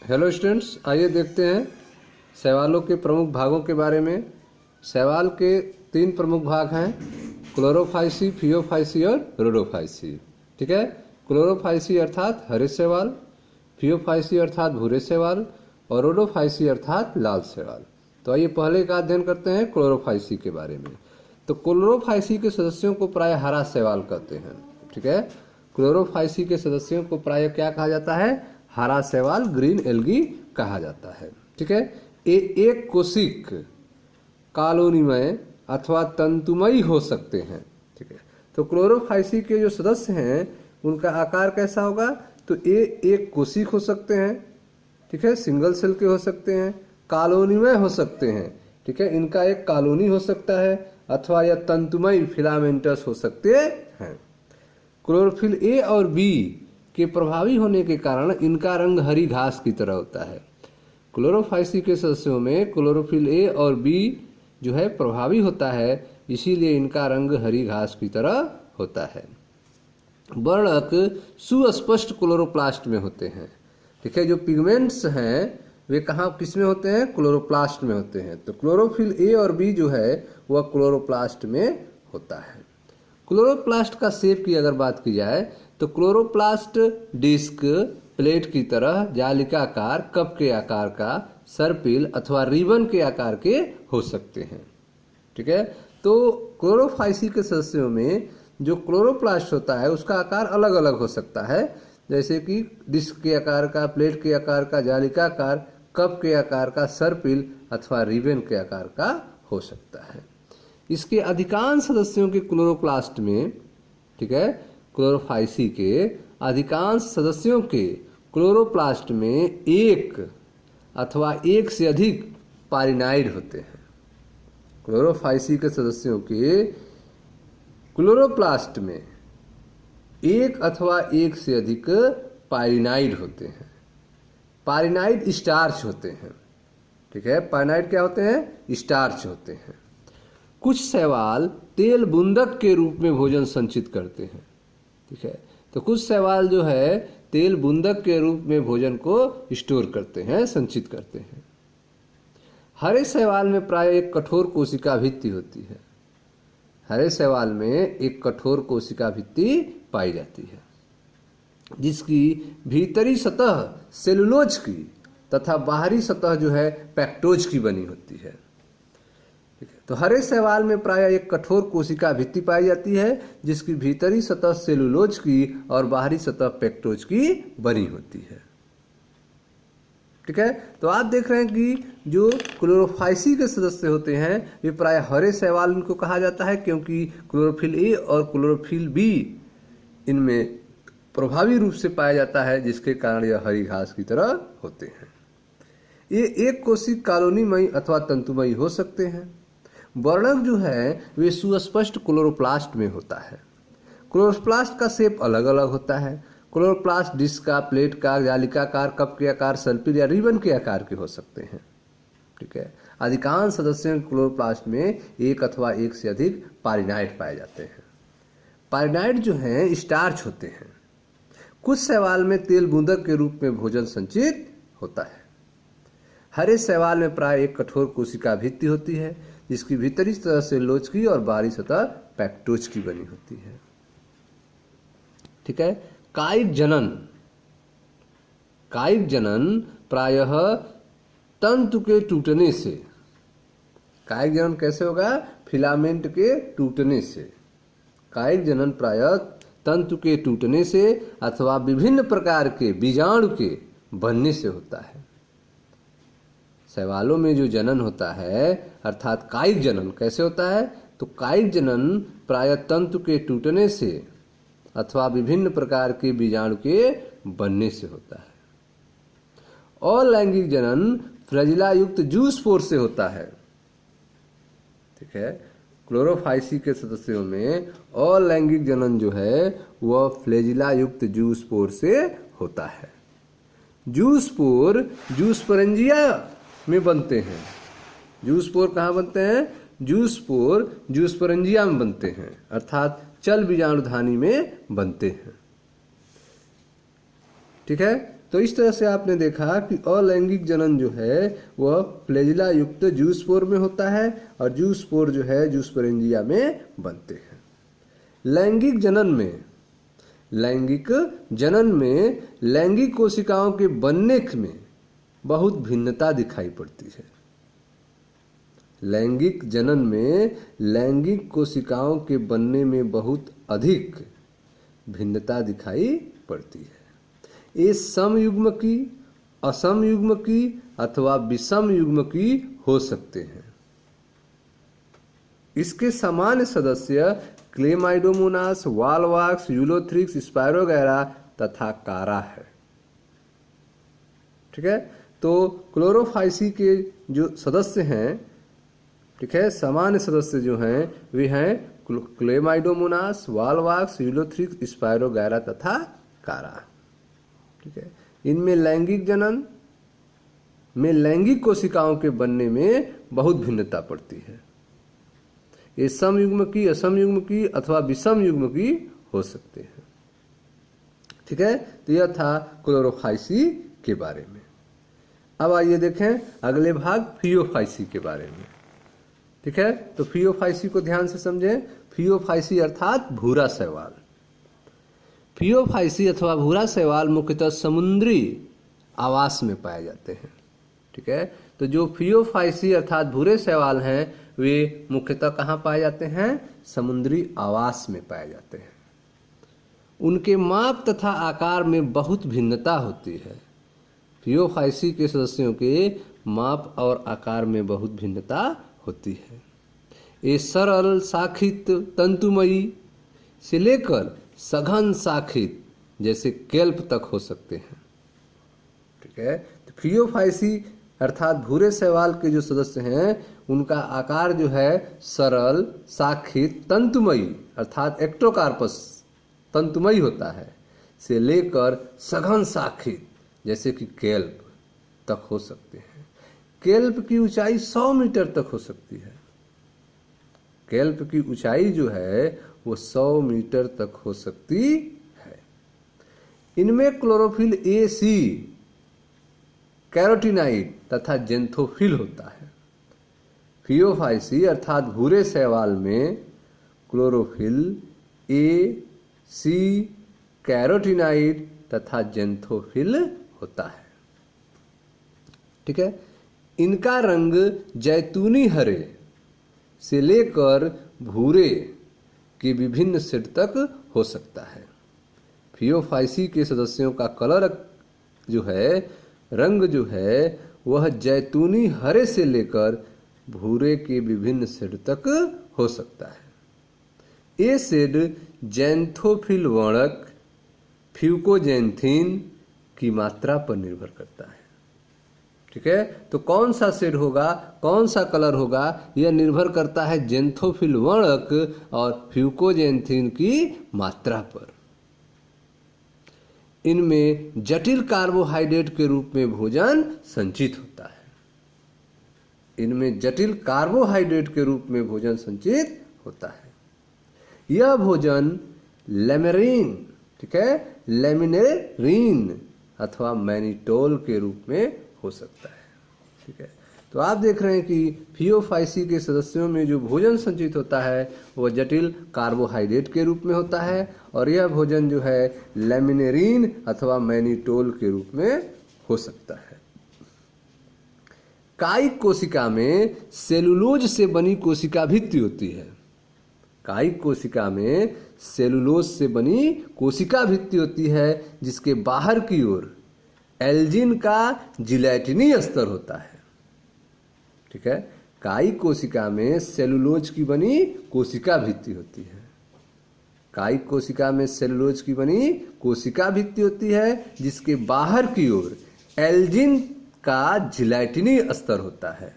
Hello students, आइए देखते हैं शैवालों के प्रमुख भागों के बारे में। शैवाल के 3 प्रमुख भाग हैं, क्लोरोफाइसी, फियोफाइसी और रोडोफाइसी। ठीक है, क्लोरोफाइसी अर्थात हरे शैवाल, फियोफाइसी अर्थात भूरे शैवाल और रोडोफाइसी अर्थात लाल शैवाल। तो आइए पहले का अध्ययन करते हैं क्लोरोफाइसी के बारे में। तो क्लोरोफाइसी के सदस्यों को प्राय हरा शैवाल कहते हैं। ठीक है, क्लोरोफाइसी के सदस्यों को प्राय क्या कहा जाता है? हरा शैवाल, ग्रीन एल्गी कहा जाता है। ठीक है, ये एक कोशिक, कॉलोनीमय अथवा तंतुमयी हो सकते हैं। ठीक है, तो क्लोरोफाइसी के जो सदस्य हैं उनका आकार कैसा होगा? तो ये एक कोशिक हो सकते हैं। ठीक है, सिंगल सेल के हो सकते हैं, कॉलोनीमय हो सकते हैं। ठीक है, इनका एक कॉलोनी हो सकता है अथवा यह तंतुमय फिलामेंटस हो सकते हैं। क्लोरोफिल ए और बी के प्रभावी होने के कारण इनका रंग हरी घास की तरह होता है। क्लोरोफाइसी के सदस्यों में क्लोरोफिल ए और बी जो है प्रभावी होता है, इसीलिए इनका रंग हरी घास की तरह होता है। वर्णक सुस्पष्ट क्लोरोप्लास्ट में होते हैं। ठीक है, जो पिगमेंट्स हैं वे कहाँ किस में होते हैं? क्लोरोप्लास्ट में होते हैं। तो क्लोरोफिल ए और बी जो है वह क्लोरोप्लास्ट में होता है। क्लोरोप्लास्ट का शेप की अगर बात की जाए तो क्लोरोप्लास्ट डिस्क, प्लेट की तरह, जालिकाकार, कप के आकार का, सर्पिल अथवा रिबन के आकार के हो सकते हैं। ठीक है, तो क्लोरोफाइसी के सदस्यों में जो क्लोरोप्लास्ट होता है उसका आकार अलग अलग हो सकता है, जैसे कि डिस्क के आकार का, प्लेट के आकार का, जालिकाकार, कप के आकार का, सर्पिल अथवा रिबन के आकार का हो सकता है। इसके अधिकांश सदस्यों के क्लोरोप्लास्ट में, ठीक है, क्लोरोफाइसी के अधिकांश सदस्यों के क्लोरोप्लास्ट में एक अथवा एक से अधिक पारिनाइड होते हैं। क्लोरोफाइसी के सदस्यों के क्लोरोप्लास्ट में एक अथवा एक से अधिक पारिनाइड होते हैं। पारिनाइड स्टार्च होते हैं। ठीक है, पारिनाइड क्या होते हैं? स्टार्च होते हैं। कुछ शैवाल तेल बूंदक के रूप में भोजन संचित करते हैं। ठीक है, तो कुछ शैवाल जो है तेल बूंदक के रूप में भोजन को स्टोर करते हैं, संचित करते हैं। हरे शैवाल में प्राय एक कठोर कोशिका भित्ति होती है। हरे शैवाल में एक कठोर कोशिका भित्ति पाई जाती है, जिसकी भीतरी सतह सेलुलोज की तथा बाहरी सतह जो है पेक्टोज की बनी होती है। ठीक है, तो हरे शैवाल में प्राय एक कठोर कोशिका भित्ति पाई जाती है, जिसकी भीतरी सतह सेलुलोज की और बाहरी सतह पेक्टोज की बनी होती है। ठीक है, तो आप देख रहे हैं कि जो क्लोरोफाइसी के सदस्य होते हैं वे प्राय हरे शैवाल इनको कहा जाता है, क्योंकि क्लोरोफिल ए और क्लोरोफिल बी इनमें प्रभावी रूप से पाया जाता है, जिसके कारण यह हरी घास की तरह होते हैं। ये एक कोशिक कॉलोनीमयी अथवा तंतुमयी हो सकते हैं। वर्णक जो है वे सुस्पष्ट क्लोरोप्लास्ट में होता है। क्लोरोप्लास्ट का शेप अलग अलग होता है। क्लोरोप्लास्ट डिस्क का, प्लेट का, जालिकाकार, कप के आकार, सर्पिल या रिबन के आकार के हो सकते हैं। ठीक है, अधिकांश सदस्यों क्लोरोप्लास्ट में एक अथवा एक से अधिक पारिनाइड पाए जाते हैं। पारिनाइड जो हैं स्टार्च होते हैं। कुछ शैवाल में तेल बूंदक के रूप में भोजन संचित होता है। हरे शैवाल में प्राय एक कठोर कोशिका भित्ति होती है, जिसकी भीतरी सतह सेलुलोज की और बाहरी सतह पेक्टोज की बनी होती है। ठीक है, कायिक जनन। कायिक जनन प्रायः तंतु के टूटने से। कायिक जनन कैसे होगा? फिलामेंट के टूटने से। कायिक जनन प्रायः तंतु के टूटने से अथवा विभिन्न प्रकार के बीजाणु के बनने से होता है। शैवालों में जो जनन होता है अर्थात कायिक जनन कैसे होता है? तो कायिक जनन प्रायः तंतु के टूटने से अथवा विभिन्न प्रकार के बीजाणु के बनने से होता है। अलैंगिक जनन फ्लैजिला युक्त जूस्पोर से होता है। ठीक है, क्लोरोफाइसी के सदस्यों में अलैंगिक जनन जो है वह फ्लैजिला युक्त जूस्पोर से होता है। जूस्पोर जूस्पोरेंजिया में बनते हैं। जूस्पोर कहाँ बनते हैं? जूस्पोर जूस्पोरेंजिया में बनते हैं, अर्थात चल बीजाणुधानी में बनते हैं। ठीक है, तो इस तरह से आपने देखा कि अलैंगिक जनन जो है वह फ्लैजिला युक्त जूस्पोर में होता है और जूस्पोर जो है जूस्पोरेंजिया में बनते हैं। लैंगिक जनन में लैंगिक कोशिकाओं के बनने में बहुत भिन्नता दिखाई पड़ती है। लैंगिक जनन में लैंगिक कोशिकाओं के बनने में बहुत अधिक भिन्नता दिखाई पड़ती है। ये समयुग्मकी, असमयुग्मकी अथवा विषमयुग्मकी हो सकते हैं। इसके सामान्य सदस्य क्लेमाइडोमोनास, वालवाक्स, यूलोथ्रिक्स, स्पायरोगैरा तथा कारा है। ठीक है, तो क्लोरोफाइसी के जो सदस्य हैं, ठीक है, सामान्य सदस्य जो हैं वे हैं क्लेमाइडोमोनास, वालवाक्स, यूलोथ्रिक्स, स्पायरोगैरा तथा कारा। ठीक है, इनमें लैंगिक जनन में लैंगिक कोशिकाओं के बनने में बहुत भिन्नता पड़ती है। ये समयुग्मकी, असमयुग्मकी अथवा विषमयुग्मकी हो सकते हैं। ठीक है, तो यह था क्लोरोफाइसी के बारे में। अब आइए देखें अगले भाग फियोफाइसी के बारे में। ठीक है, तो फियोफाइसी को ध्यान से समझें। फियोफाइसी अर्थात भूरा शैवाल। फियोफाइसी अथवा भूरा शैवाल मुख्यतः समुद्री आवास में पाए जाते हैं। ठीक है, तो जो फियोफाइसी अर्थात भूरे शैवाल हैं वे मुख्यतः कहाँ पाए जाते हैं? समुद्री आवास में पाए जाते हैं। उनके माप तथा आकार में बहुत भिन्नता होती है। फियोफाइसी के सदस्यों के माप और आकार में बहुत भिन्नता होती है। ये सरल शाखित तंतुमयी से लेकर सघन शाखित जैसे केल्प तक हो सकते हैं। ठीक है, तो फियोफाइसी अर्थात भूरे शैवाल के जो सदस्य हैं उनका आकार जो है सरल शाखित तंतुमयी अर्थात एक्टोकार्पस तंतुमयी होता है से लेकर सघन शाखित जैसे कि केल्प तक हो सकते हैं। केल्प की ऊंचाई 100 मीटर तक हो सकती है। केल्प की ऊंचाई जो है वो 100 मीटर तक हो सकती है। इनमें क्लोरोफिल ए, सी, कैरोटीनाइड तथा जेंथोफिल होता है। फियोफाइसी अर्थात भूरे शैवाल में क्लोरोफिल ए, सी, कैरोटीनाइड तथा जेंथोफिल होता है। ठीक है, इनका रंग जैतूनी हरे से लेकर भूरे के विभिन्न शेड तक हो सकता है। फियोफाइसी के सदस्यों का कलर जो है, रंग जो है वह जैतूनी हरे से लेकर भूरे के विभिन्न शेड तक हो सकता है। ये शेड जेंथोफिल वर्णक फ्यूकोजेंथिन की मात्रा पर निर्भर करता है। ठीक है, तो कौन सा शेड होगा, कौन सा कलर होगा, यह निर्भर करता है जेंथोफिल वर्णक और फ्यूकोजेंथिन की मात्रा पर। इनमें जटिल कार्बोहाइड्रेट के रूप में भोजन संचित होता है। इनमें जटिल कार्बोहाइड्रेट के रूप में भोजन संचित होता है। यह भोजन लेमेरिन, ठीक है, लेमिनेरिन अथवा मैनिटोल के रूप में हो सकता है। ठीक है, तो आप देख रहे हैं कि फियोफाइसी के सदस्यों में जो भोजन संचित होता है वह जटिल कार्बोहाइड्रेट के रूप में होता है और यह भोजन जो है लेमिनेरिन अथवा मैनिटोल के रूप में हो सकता है। कायिक कोशिका में सेलुलोज से बनी कोशिका भित्ति होती है। कायिक कोशिका में सेलुलोज से बनी कोशिका भित्ति होती है जिसके बाहर की ओर एल्जिन का जिलेटिनी स्तर होता है। ठीक है, कायिक कोशिका में सेलुलोज की बनी कोशिका भित्ति होती है। कायिक कोशिका में सेलुलोज की बनी कोशिका भित्ति होती है जिसके बाहर की ओर एल्जिन का जिलेटिनी स्तर होता है।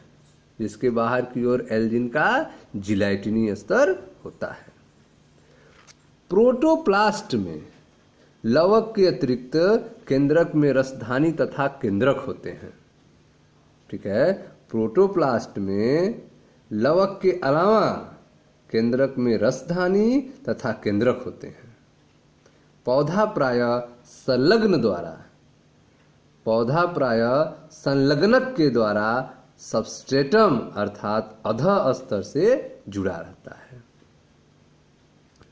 जिसके बाहर की ओर एल्जिन का जिलेटिनी स्तर होता है। प्रोटोप्लास्ट में लवक के अतिरिक्त केंद्रक में रसधानी तथा केंद्रक होते हैं। ठीक है, प्रोटोप्लास्ट में लवक के अलावा केंद्रक में रसधानी तथा केंद्रक होते हैं। पौधा प्रायः संलग्न द्वारा पौधा प्रायः संलग्नक के द्वारा सबस्ट्रेटम अर्थात अधः स्तर से जुड़ा रहता है।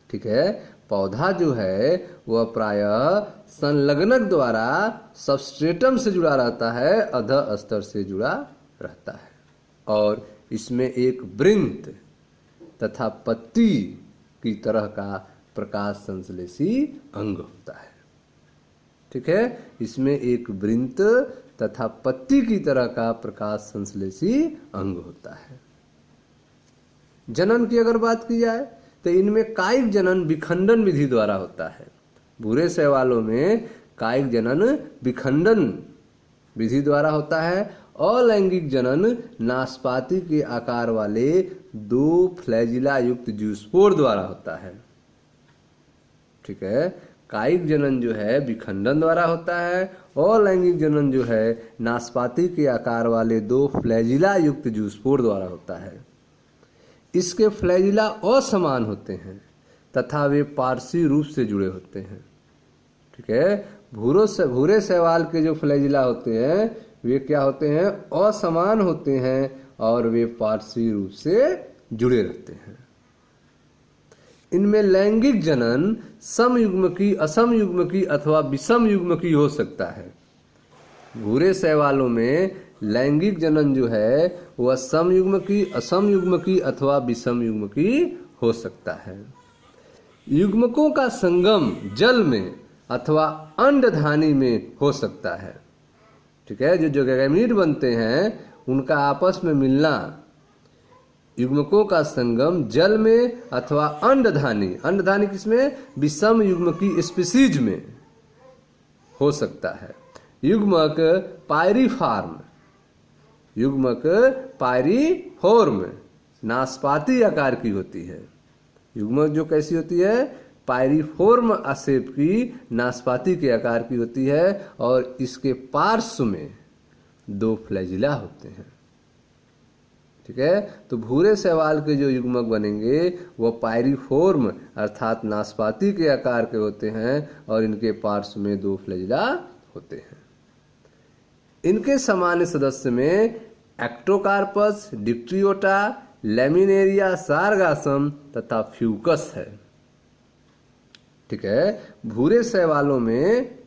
ठीक है, पौधा जो है वह प्रायः संलग्नक द्वारा सबस्ट्रेटम से जुड़ा रहता है, अधः स्तर से जुड़ा रहता है, और इसमें एक वृंत तथा पत्ती की तरह का प्रकाश संश्लेषी अंग होता है। ठीक है, इसमें एक वृंत तथा पत्ती की तरह का प्रकाश संश्लेषी अंग होता है। जनन की अगर बात की जाए तो इनमें कायिक जनन विखंडन विधि द्वारा होता है। भूरे शैवालों में कायिक जनन विखंडन विधि द्वारा होता है। अलैंगिक जनन नाशपाती के आकार वाले 2 फ्लैजिला युक्त जूस्पोर द्वारा होता है। ठीक है, कायिक जनन जो है विखंडन द्वारा होता है, अलैंगिक जनन जो है नाशपाती के आकार वाले 2 फ्लैजिला युक्त जूस्पोर द्वारा होता है। इसके फ्लैजिला असमान होते हैं तथा वे पारसी रूप से जुड़े होते हैं। ठीक है, भूरे शैवाल के जो फ्लैजिला होते हैं वे क्या होते हैं, असमान होते हैं और वे पारसी रूप से जुड़े रहते हैं। इनमें लैंगिक जनन समयुग्मकी, असमयुग्मकी अथवा विषमयुग्मकी हो सकता है। भूरे शैवालों में लैंगिक जनन जो है वह समयुग्मकी, असमयुग्मकी अथवा विषमयुग्मकी हो सकता है। युग्मकों का संगम जल में अथवा अंडधानी में हो सकता है। ठीक है, जो गैमेट बनते हैं उनका आपस में मिलना, युग्मकों का संगम जल में अथवा अंडधानी, अंडधानी किसमें, विषम युग्मकी स्पीशीज में हो सकता है। युग्मक पायरीफॉर्म, युग्मक पायरीफॉर्म नाशपाती आकार की होती है। युग्मक जो कैसी होती है, पायरीफॉर्म शेप की, नाशपाती के आकार की होती है और इसके पार्श्व में 2 फ्लैजिला होते हैं। ठीक है, तो भूरे शैवाल के जो युग्मक बनेंगे वो पायरीफॉर्म अर्थात नाशपाती के आकार के होते हैं और इनके पार्श्व में 2 फ्लैजिला होते हैं। इनके सामान्य सदस्य में एक्टोकार्पस, डिप्ट्रियोटा, लैमिनेरिया, सारगासम तथा फ्यूकस है। ठीक है, भूरे शैवालों में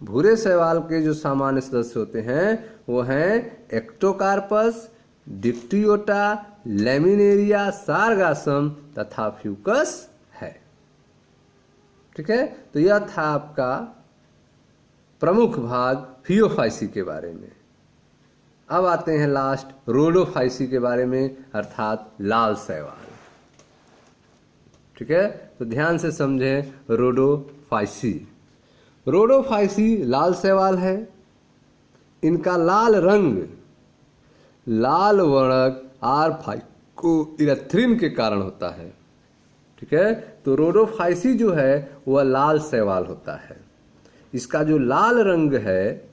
भूरे शैवाल के जो सामान्य सदस्य होते हैं वो हैं एक्टोकार्पस, डिप्ट्रियोटा, लैमिनेरिया, सारगासम तथा फ्यूकस है। ठीक है, तो यह था आपका प्रमुख भाग फियोफाइसी के बारे में। अब आते हैं लास्ट रोडोफाइसी के बारे में, अर्थात लाल शैवाल। ठीक है, तो ध्यान से समझें रोडोफाइसी। रोडोफाइसी लाल शैवाल है। इनका लाल रंग लाल वर्णक R-फाइकोइरेथ्रिन के कारण होता है। ठीक है, तो रोडोफाइसी जो है वह लाल शैवाल होता है। इसका जो लाल रंग है,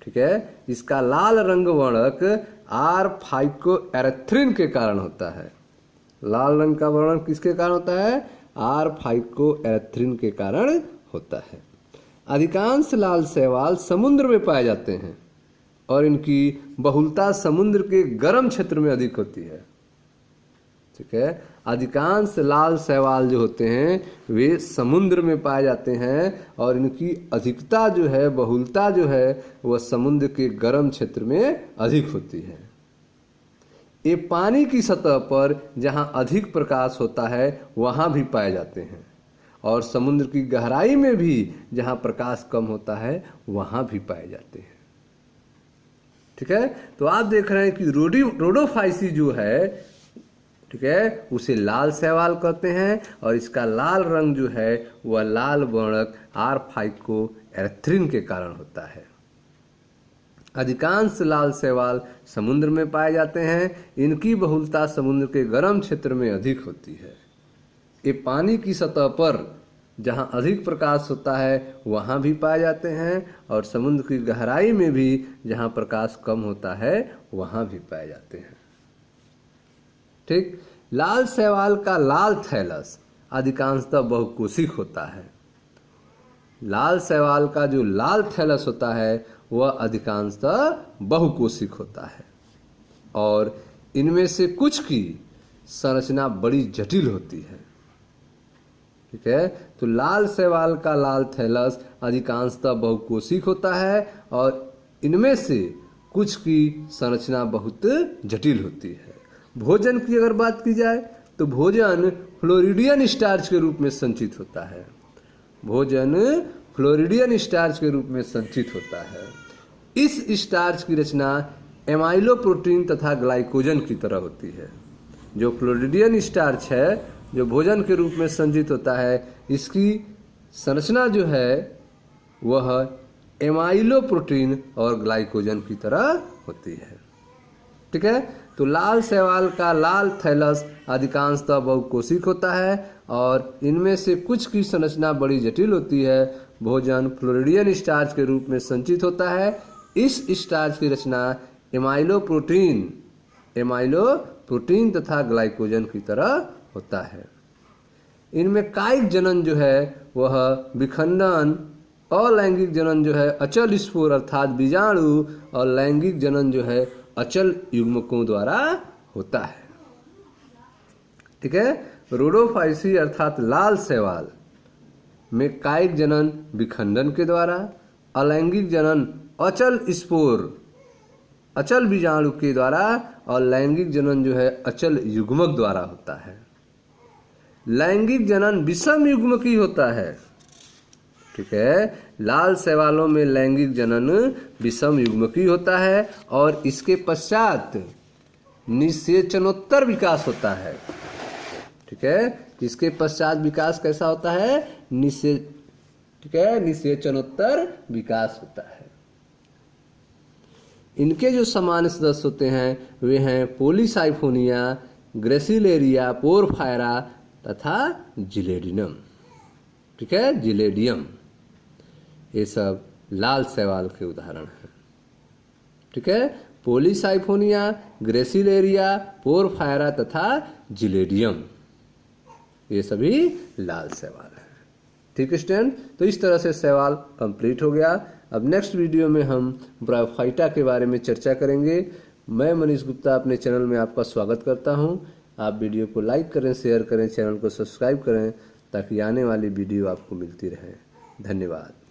ठीक है, इसका लाल रंग वर्णक R-फाइकोइरेथ्रिन के कारण होता है। लाल रंग का वर्णन किसके कारण होता है, R-फाइकोइरेथ्रिन के कारण होता है। अधिकांश लाल शैवाल समुद्र में पाए जाते हैं और इनकी बहुलता समुद्र के गर्म क्षेत्र में अधिक होती है। ठीक है, अधिकांश लाल शैवाल जो होते हैं वे समुद्र में पाए जाते हैं और इनकी अधिकता जो है, बहुलता जो है वह समुद्र के गर्म क्षेत्र में अधिक होती है। ये पानी की सतह पर जहाँ अधिक प्रकाश होता है वहाँ भी पाए जाते हैं और समुद्र की गहराई में भी जहाँ प्रकाश कम होता है वहाँ भी पाए जाते हैं। ठीक है, तो आप देख रहे हैं कि रोडोफाइसी जो है, ठीक है, उसे लाल शैवाल कहते हैं और इसका लाल रंग जो है वह लाल वर्णक R-फाइकोइरेथ्रिन के कारण होता है। अधिकांश लाल शैवाल समुद्र में पाए जाते हैं। इनकी बहुलता समुद्र के गर्म क्षेत्र में अधिक होती है। ये पानी की सतह पर जहाँ अधिक प्रकाश होता है वहाँ भी पाए जाते हैं और समुद्र की गहराई में भी जहाँ प्रकाश कम होता है वहाँ भी पाए जाते हैं। ठीक, लाल शैवाल का लाल थैलस अधिकांशतः बहुकोशिक होता है। लाल शैवाल का जो लाल थैलस होता है वह अधिकांशतः बहुकोशिक होता है और इनमें से कुछ की संरचना बड़ी जटिल होती है। ठीक है, तो लाल शैवाल का लाल थैलस अधिकांशतः बहुकोशिक होता है और इनमें से कुछ की संरचना बहुत जटिल होती है। भोजन की अगर बात की जाए तो भोजन फ्लोरिडियन स्टार्च के रूप में संचित होता है। भोजन फ्लोरिडियन स्टार्च के रूप में संचित होता है। इस स्टार्च की रचना एमाइलो प्रोटीन तथा ग्लाइकोजन की तरह होती है। जो फ्लोरिडियन स्टार्च है जो भोजन के रूप में संचित होता है, इसकी संरचना जो है वह एमाइलो प्रोटीन और ग्लाइकोजन की तरह होती है। ठीक है, तो लाल शैवाल का लाल थैलस अधिकांशतः बहुकोशिक होता है और इनमें से कुछ की संरचना बड़ी जटिल होती है। भोजन फ्लोरिडियन स्टार्च के रूप में संचित होता है। इस स्टार्च की रचना एमाइलो प्रोटीन तथा ग्लाइकोजन की तरह होता है। इनमें कायिक जनन जो है वह विखंडन, अलैंगिक जनन जो है अचल स्पोर अर्थात बीजाणु और लैंगिक जनन जो है अचल युग्मकों द्वारा होता है। ठीक है, रोडोफाइसी अर्थात लाल शैवाल में कायिक जनन विखंडन के द्वारा, अलैंगिक जनन अचल स्पोर अचल बीजाणु के द्वारा और लैंगिक जनन जो है अचल युग्मक द्वारा होता है। लैंगिक जनन विषम युग्मकी होता है। ठीक है, लाल शैवालों में लैंगिक जनन विषम युग्मकी होता है और इसके पश्चात निषेचनोत्तर विकास होता है। ठीक है, इसके पश्चात विकास कैसा होता है? निषेचनोत्तर विकास होता है। इनके जो सामान्य सदस्य होते हैं वे हैं पोलीसाइफोनिया, ग्रेसिलेरिया, पोरफायरा तथा जिलेडिनम। ठीक है, जिलेडियम, ये सब लाल शैवाल के उदाहरण हैं। ठीक है, पोलीसाइफोनिया, ग्रेसिलेरिया, पोरफायरा तथा जिलेडियम, ये सभी लाल शैवाल हैं। ठीक है स्टूडेंट, तो इस तरह से शैवाल कंप्लीट हो गया। अब नेक्स्ट वीडियो में हम ब्रायोफाइटा के बारे में चर्चा करेंगे। मैं मनीष गुप्ता अपने चैनल में आपका स्वागत करता हूं। आप वीडियो को लाइक करें, शेयर करें, चैनल को सब्सक्राइब करें ताकि आने वाली वीडियो आपको मिलती रहे। धन्यवाद।